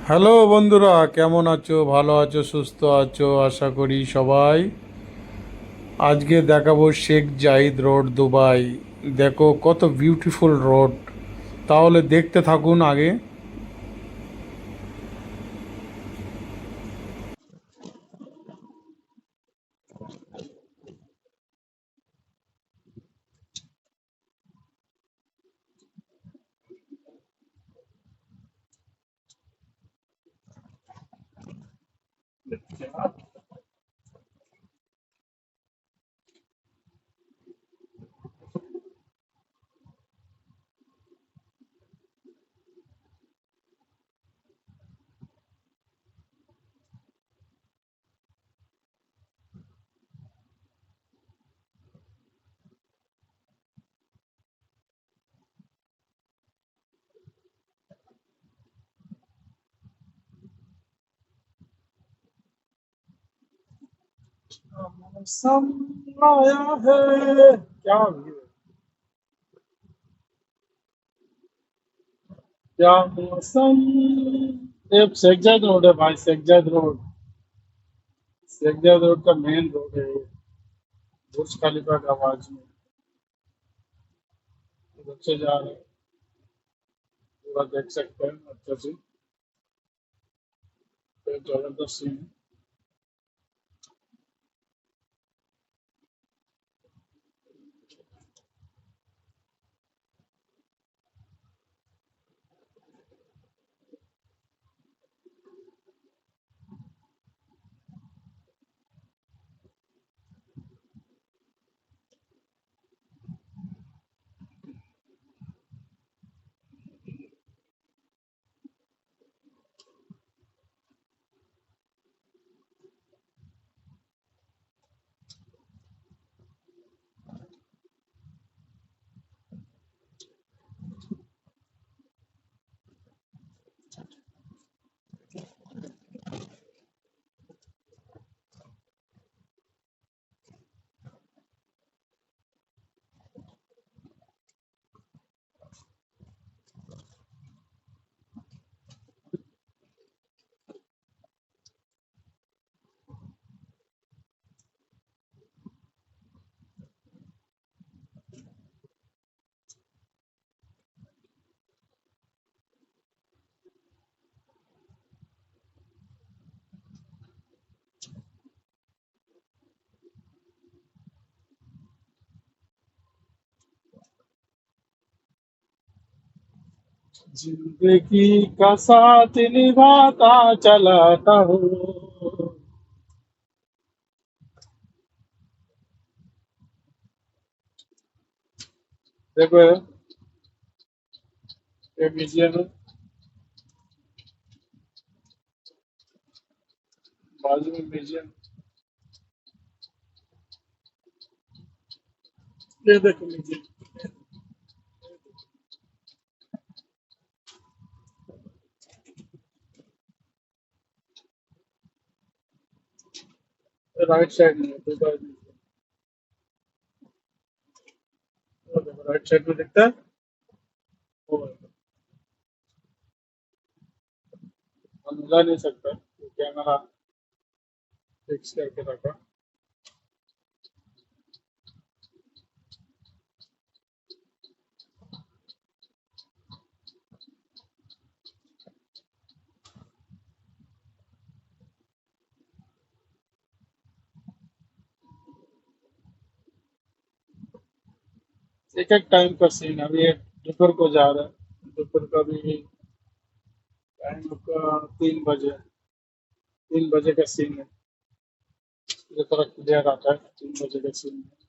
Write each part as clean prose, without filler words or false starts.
Hello বন্ধুরা, কেমন আছো? ভালো আছো? সুস্থ আছো? আশা করি সবাই। আজকে দেখাবো শেখ জাহিদ রোড, দুবাই। দেখো কত বিউটিফুল রোড। তাহলে দেখতে থাকুন আগে। मौसम आया है क्या view है? क्या मौसम। ये शेख जायद रोड है भाई, शेख जायद रोड। शेख जायद रोड का मेन रोड है ये। बुर्ज खलीफा का आवाज में बच्चे जा रहे हैं। पूरा देख सकते हैं अच्छे से। तो जबरदस्त सीन है। जिंदगी का साथ निभाता चलाता हूँ। देखो ये म्यूजियम है, बाजू में म्यूजियम। ये देखो म्यूजियम। राइट साइड में दुबई म्यूजियम। वो देखो राइट साइड में दिखता है। वो है। हम जा नहीं सकता, तो कैमरा फिक्स करके रखा। एक एक टाइम का सीन है। अभी एक दोपहर को जा रहा है। दोपहर का भी टाइम का 3 बजे। 3 बजे का सीन है। ये थोड़ा क्लियर आता है 3 बजे का सीन है।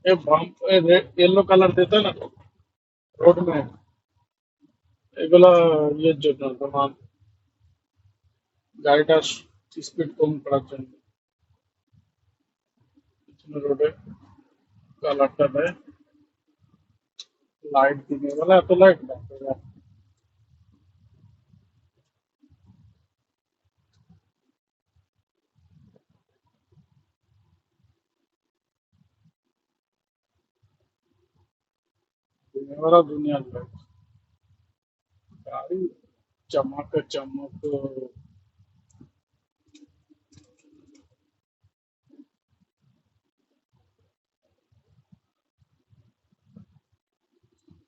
ये बम्प येलो कलर देता है ना रोड में, এগুলো ইয়ের জন্য তোমার গাড়িটার স্পিড কম করার জন্য। পিছনে রোডে কালারটা দেয় লাইট দিনের বেলা এত লাইট না দিনের বেলা দুনিয়ার লাইট গাড়ি চমক চমক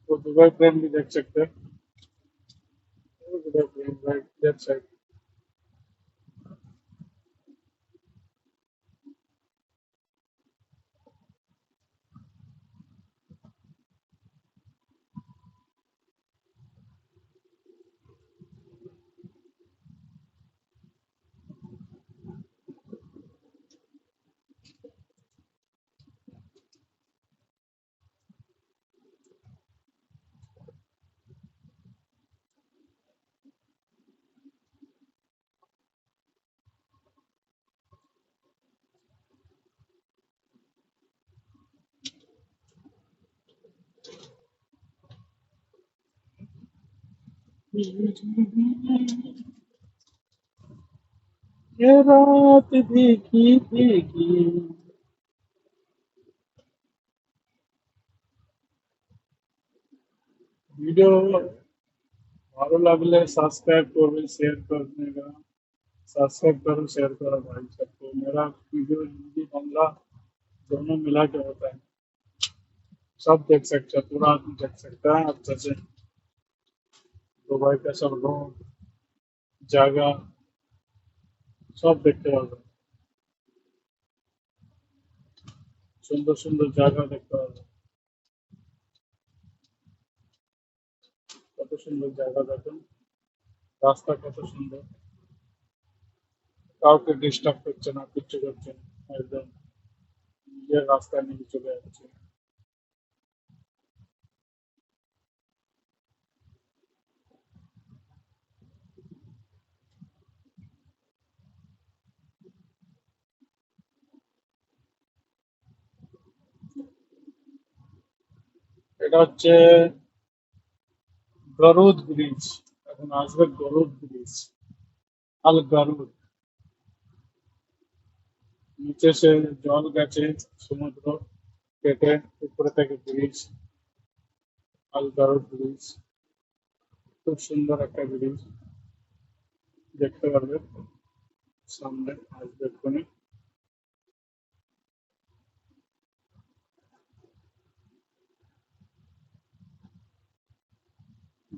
वो दुबई ट्रेन भी देख सकते हैं वो Dubai train right that side ये रात देखी देखी वीडियो ভালো লাগলে सब्सक्राइब করবে शेयर करने का सब्सक्राइब करो शेयर करो भाई सबको मेरा वीडियो हिंदी बांग्ला दोनों मिला के होता है सब देख सकते हैं पूरा आदमी देख सकता है अच्छे से दुबई का सब रोड जगह सब देखते पाরবে সুন্দর সুন্দর জায়গা দেখতে পারবে কত সুন্দর জায়গা দেখুন রাস্তা কত সুন্দর কাউকে ডিস্টার্ব করছে না কিচ্ছু করছে না একদম নিজের রাস্তায় নিয়ে চলে যাচ্ছে এটা হচ্ছে গরুদ ব্রিজ এখন আসবে গরুদ ব্রিজ আল গরুদ নিচে সে জল গেছে সমুদ্র কেটে উপরে থেকে ব্রিজ আল গরুদ ব্রিজ খুব সুন্দর একটা ব্রিজ দেখতে পারবে সামনে আসবে এক্ষুনি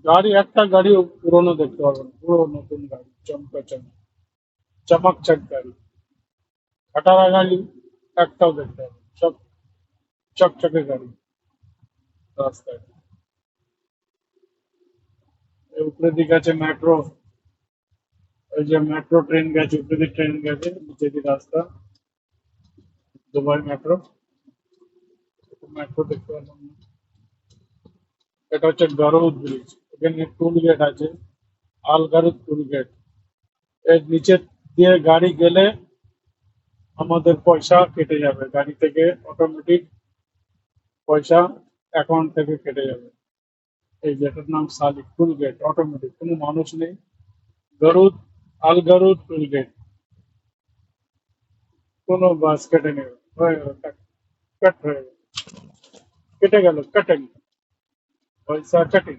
গাড়ি একটা গাড়ি পুরোনো দেখতে পারবে না পুরো নতুন গাড়ি চমকা চমক চমকচক গাড়ি খাটারা গাড়ি একটাও দেখতে পারবে না। সব চকচকে গাড়ি রাস্তায় এর উপরের দিকে আছে মেট্রো ওই যে মেট্রো ট্রেন গেছে উপরে দিয়ে ট্রেন গেছে নিচে দিয়ে রাস্তা দুবাই মেট্রো মেট্রো দেখতে পারলাম না। এটা হচ্ছে গরুদ ব্রিজ এখানে টুল গেট আছে আল গরুদ টুল গেট এর নিচে দিয়ে গাড়ি গেলে আমাদের পয়সা কেটে যাবে গাড়ি থেকে অটোমেটিক পয়সা অ্যাকাউন্ট থেকে কেটে যাবে এই যেটার নাম সালিক টুল গেট অটোমেটিক কোনো মানুষ নেই গরুদ আল গরুদ টুল গেট কোনো বাস কেটে নেবে হয়ে গেল কাট কাট হয়ে গেল কেটে গেল কাটিং পয়সা কাটিং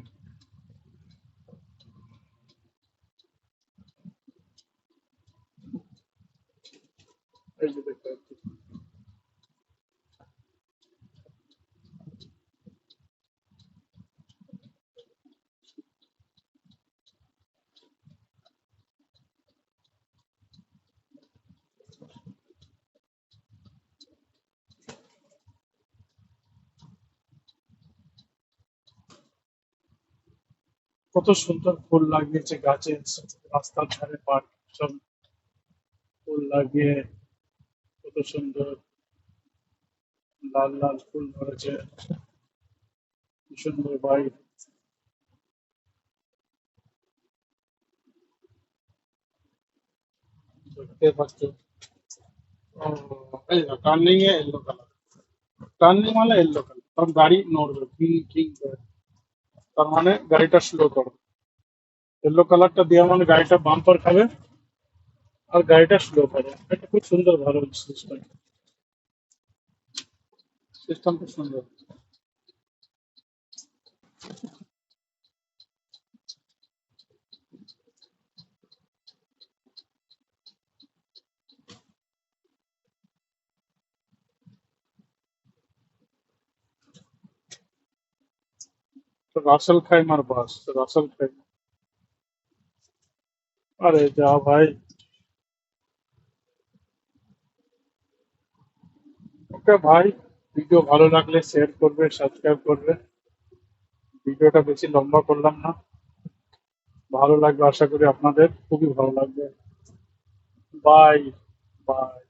এই যে দেখতে পাচ্ছি কত সুন্দর ফুল লাগিয়েছে গাছে রাস্তার ধারে পার্ক সব ফুল লাগিয়ে কত সুন্দর লাল লাল ফুল ধরেছে কি সুন্দর বাড়ি দেখতে পাচ্ছ ও, এই না টার্নিং এ এলো কালার টার্নিং মানে এলো কালার, কারণ গাড়ি নড়বে, টিং টিং করে। তার মানে গাড়িটা স্লো করো। ইয়েলো কালারটা দেওয়া মানে গাড়িটা বাম্পার খাবে আর গাড়িটা স্লো করে। এটা খুব সুন্দর, ভালো সিস্টেম। সিস্টেম খুব সুন্দর। তো রাসেল খাইমার বাস, রাসেল খাইমার। আরে যা ভাই। ওকে ভাই, ভিডিও ভালো লাগলে শেয়ার করবে, সাবস্ক্রাইব করবে। ভিডিওটা বেশি লম্বা করলাম না। ভালো লাগবে আশা করি আপনাদের, খুবই ভালো লাগবে। বাই। বাই।